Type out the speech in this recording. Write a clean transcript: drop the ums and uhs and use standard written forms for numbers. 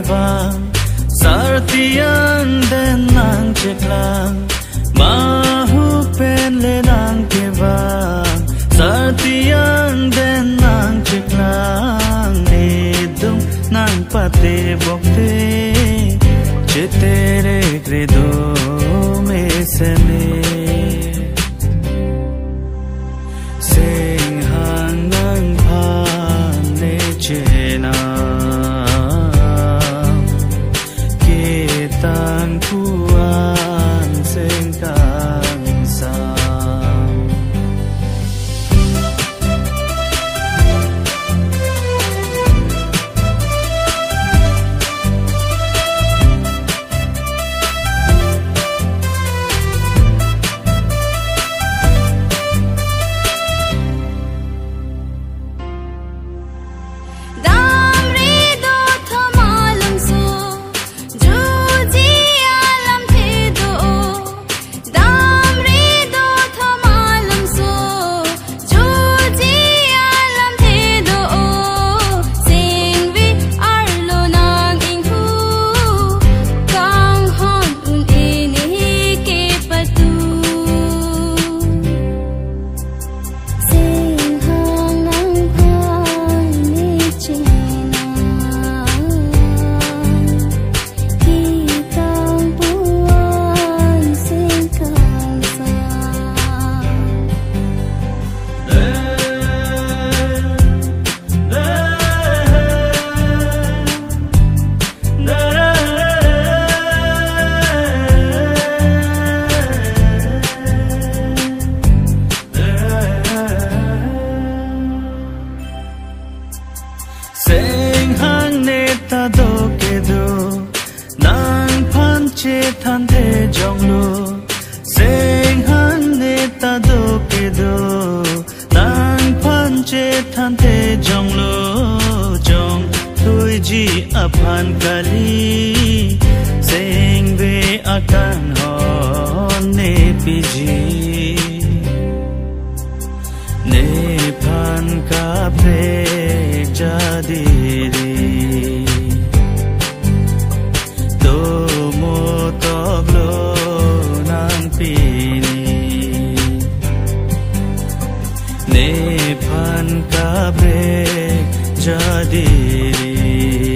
bang sartian den nang cheklang mahu pen le nang ke bang sartian den nang cheklang ne dum nang pate bokte chetere credo me sene sing hang nang phan ne chena ke tang kuan sing kang sa than thế trong lô sing han ne ta do ke do nang phan che than thế trong lô trong tôi ji aphan kali sing ve akan hon ne piji ne phan ka pre jadiri ne phan ka bre jadiri